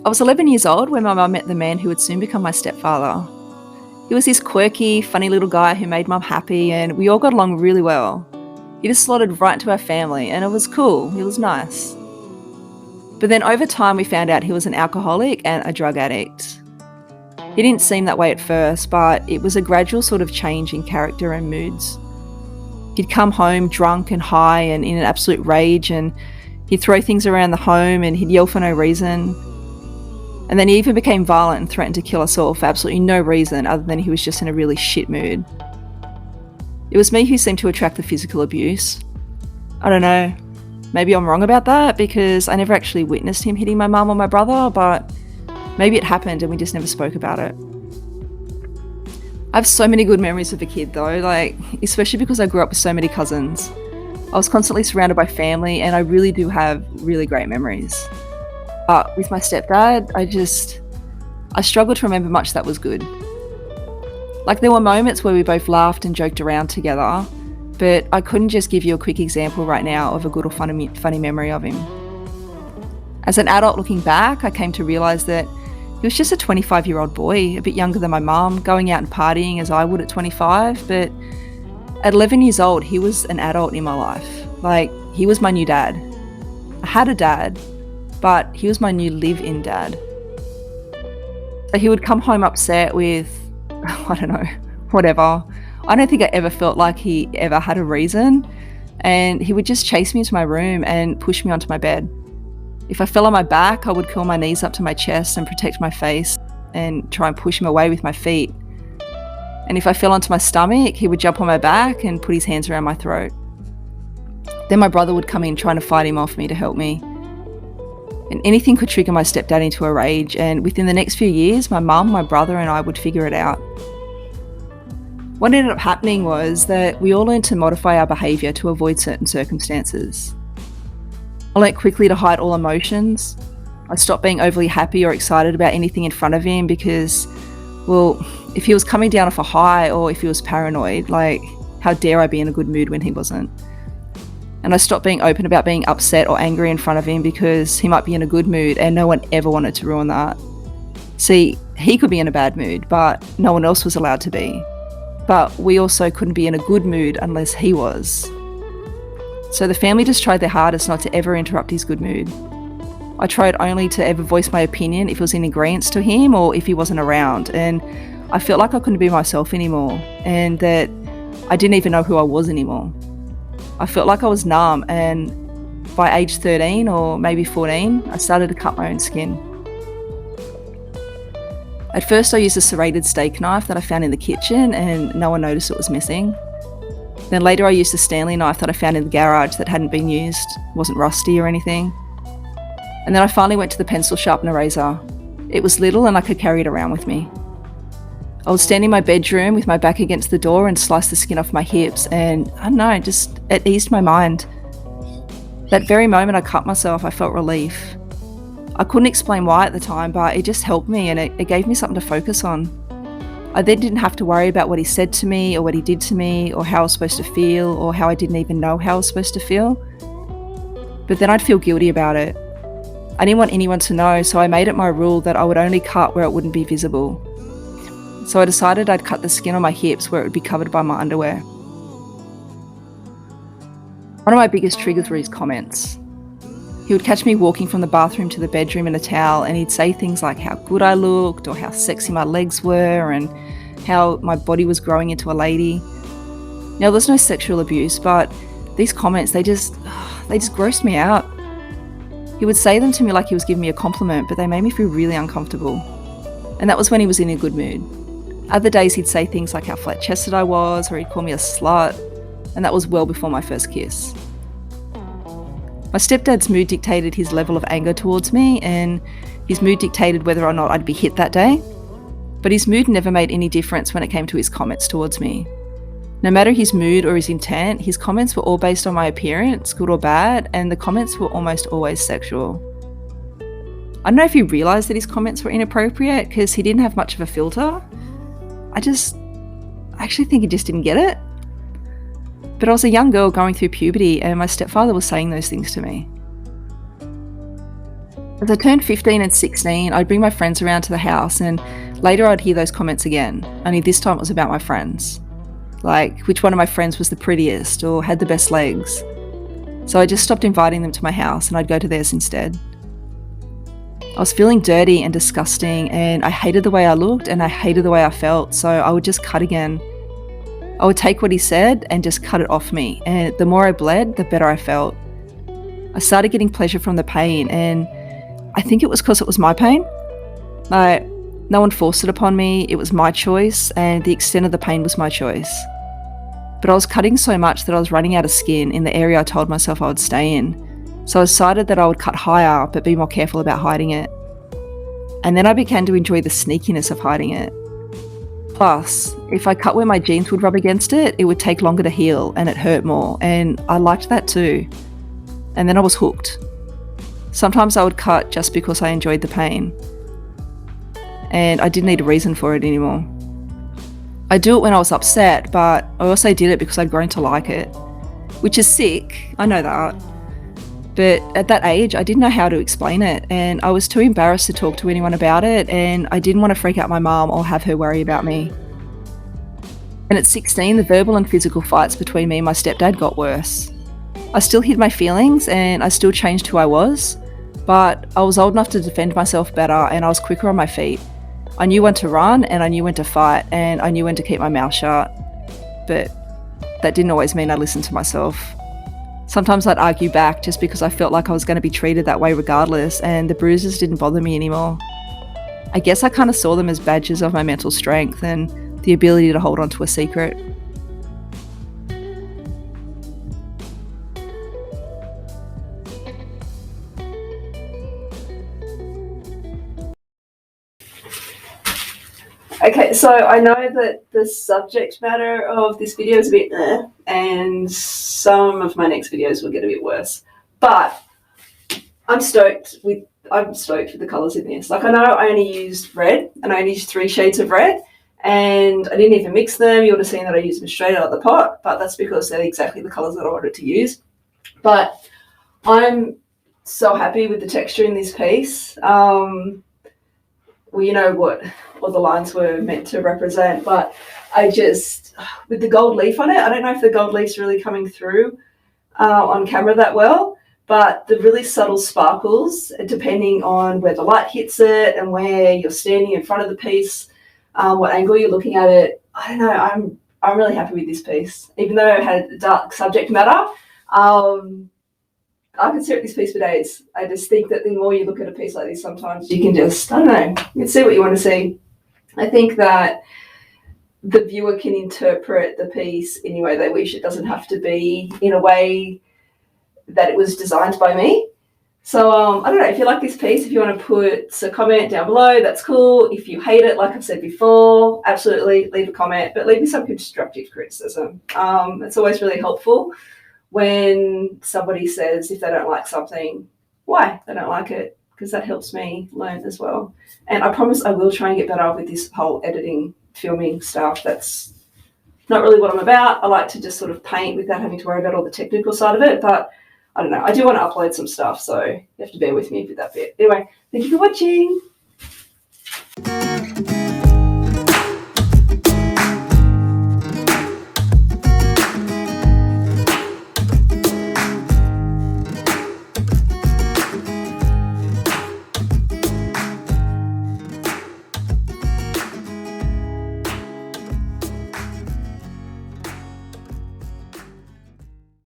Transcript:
I was 11 years old when my mum met the man who would soon become my stepfather. He was this quirky, funny little guy who made mum happy, and we all got along really well. He just slotted right into our family, and it was cool. He was nice. But then over time, we found out he was an alcoholic and a drug addict. He didn't seem that way at first, but it was a gradual sort of change in character and moods. He'd come home drunk and high and in an absolute rage, and he'd throw things around the home and he'd yell for no reason. And then he even became violent and threatened to kill us all for absolutely no reason other than he was just in a really shit mood. It was me who seemed to attract the physical abuse. I don't know, maybe I'm wrong about that because I never actually witnessed him hitting my mum or my brother, but maybe it happened and we just never spoke about it. I have so many good memories of a kid though, especially because I grew up with so many cousins. I was constantly surrounded by family and I really do have really great memories. But with my stepdad, I struggled to remember much that was good. There were moments where we both laughed and joked around together, but I couldn't just give you a quick example right now of a good or funny memory of him. As an adult looking back, I came to realise that he was just a 25-year-old boy, a bit younger than my mum, going out and partying as I would at 25, but at 11 years old, he was an adult in my life. He was my new dad. I had a dad, but he was my new live-in dad. So he would come home upset with, I don't know, whatever. I don't think I ever felt like he ever had a reason, and he would just chase me into my room and push me onto my bed. If I fell on my back, I would curl my knees up to my chest and protect my face and try and push him away with my feet. And if I fell onto my stomach, he would jump on my back and put his hands around my throat. Then my brother would come in trying to fight him off me to help me. And anything could trigger my stepdad into a rage, and within the next few years, my mum, my brother and I would figure it out. What ended up happening was that we all learned to modify our behaviour to avoid certain circumstances. I learnt quickly to hide all emotions. I stopped being overly happy or excited about anything in front of him because, if he was coming down off a high or if he was paranoid, how dare I be in a good mood when he wasn't? And I stopped being open about being upset or angry in front of him because he might be in a good mood and no one ever wanted to ruin that. See, he could be in a bad mood, but no one else was allowed to be. But we also couldn't be in a good mood unless he was. So the family just tried their hardest not to ever interrupt his good mood. I tried only to ever voice my opinion if it was in agreement to him or if he wasn't around, and I felt like I couldn't be myself anymore and that I didn't even know who I was anymore. I felt like I was numb, and by age 13 or maybe 14, I started to cut my own skin. At first I used a serrated steak knife that I found in the kitchen and no one noticed it was missing. Then later I used a Stanley knife that I found in the garage that hadn't been used, wasn't rusty or anything. And then I finally went to the pencil sharpener razor. It was little and I could carry it around with me. I would stand in my bedroom with my back against the door and slice the skin off my hips, and I don't know, it eased my mind. That very moment I cut myself, I felt relief. I couldn't explain why at the time, but it just helped me and it gave me something to focus on. I then didn't have to worry about what he said to me or what he did to me or how I was supposed to feel or how I didn't even know how I was supposed to feel. But then I'd feel guilty about it. I didn't want anyone to know, so I made it my rule that I would only cut where it wouldn't be visible. So I decided I'd cut the skin on my hips where it would be covered by my underwear. One of my biggest triggers were his comments. He would catch me walking from the bathroom to the bedroom in a towel and he'd say things like how good I looked or how sexy my legs were and how my body was growing into a lady. Now there's no sexual abuse, but these comments, they just grossed me out. He would say them to me like he was giving me a compliment, but they made me feel really uncomfortable. And that was when he was in a good mood. Other days he'd say things like how flat-chested I was, or he'd call me a slut, and that was well before my first kiss. My stepdad's mood dictated his level of anger towards me, and his mood dictated whether or not I'd be hit that day. But his mood never made any difference when it came to his comments towards me. No matter his mood or his intent, his comments were all based on my appearance, good or bad, and the comments were almost always sexual. I don't know if he realised that his comments were inappropriate because he didn't have much of a filter. I actually think he just didn't get it. But I was a young girl going through puberty and my stepfather was saying those things to me. As I turned 15 and 16, I'd bring my friends around to the house, and later I'd hear those comments again, only this time it was about my friends. Like, which one of my friends was the prettiest or had the best legs. So I just stopped inviting them to my house and I'd go to theirs instead. I was feeling dirty and disgusting, and I hated the way I looked and I hated the way I felt, so I would just cut again. I would take what he said and just cut it off me, and the more I bled, the better I felt. I started getting pleasure from the pain, and I think it was because it was my pain. Like, no one forced it upon me, it was my choice, and the extent of the pain was my choice. But I was cutting so much that I was running out of skin in the area I told myself I would stay in. So I decided that I would cut higher, but be more careful about hiding it. And then I began to enjoy the sneakiness of hiding it. Plus, if I cut where my jeans would rub against it, it would take longer to heal and it hurt more, and I liked that too. And then I was hooked. Sometimes I would cut just because I enjoyed the pain. And I didn't need a reason for it anymore. I do it when I was upset, but I also did it because I'd grown to like it. Which is sick, I know that. But at that age, I didn't know how to explain it, and I was too embarrassed to talk to anyone about it, and I didn't want to freak out my mum or have her worry about me. And at 16, the verbal and physical fights between me and my stepdad got worse. I still hid my feelings and I still changed who I was, but I was old enough to defend myself better and I was quicker on my feet. I knew when to run and I knew when to fight and I knew when to keep my mouth shut. But that didn't always mean I listened to myself. Sometimes I'd argue back just because I felt like I was going to be treated that way regardless, and the bruises didn't bother me anymore. I guess I kind of saw them as badges of my mental strength and the ability to hold on to a secret. Okay, so I know that the subject matter of this video is a bit and some of my next videos will get a bit worse. But I'm stoked with the colours in this. Like, I know I only used red and I only used 3 shades of red, and I didn't even mix them. You would have seen that I used them straight out of the pot, but that's because they're exactly the colours that I wanted to use. But I'm so happy with the texture in this piece. Well, you know what the lines were meant to represent, but I just, with the gold leaf on it, I don't know if the gold leaf's really coming through on camera that well, but the really subtle sparkles, depending on where the light hits it and where you're standing in front of the piece, what angle you're looking at it, I don't know, I'm really happy with this piece. Even though it had dark subject matter, I could stare at this piece for days. I just think that the more you look at a piece like this, sometimes you can just, I don't know, you can see what you want to see. I think that the viewer can interpret the piece any way they wish. It doesn't have to be in a way that it was designed by me. So I don't know, if you like this piece, if you want to put a comment down below, that's cool. If you hate it, like I've said before, absolutely leave a comment, but leave me some constructive criticism. It's always really helpful when somebody says if they don't like something, why they don't like it, because that helps me learn as well. And I promise I will try and get better with this whole editing, filming stuff. That's not really what I'm about. I like to just sort of paint without having to worry about all the technical side of it, but I don't know, I do want to upload some stuff, so you have to bear with me with that bit. Anyway, thank you for watching.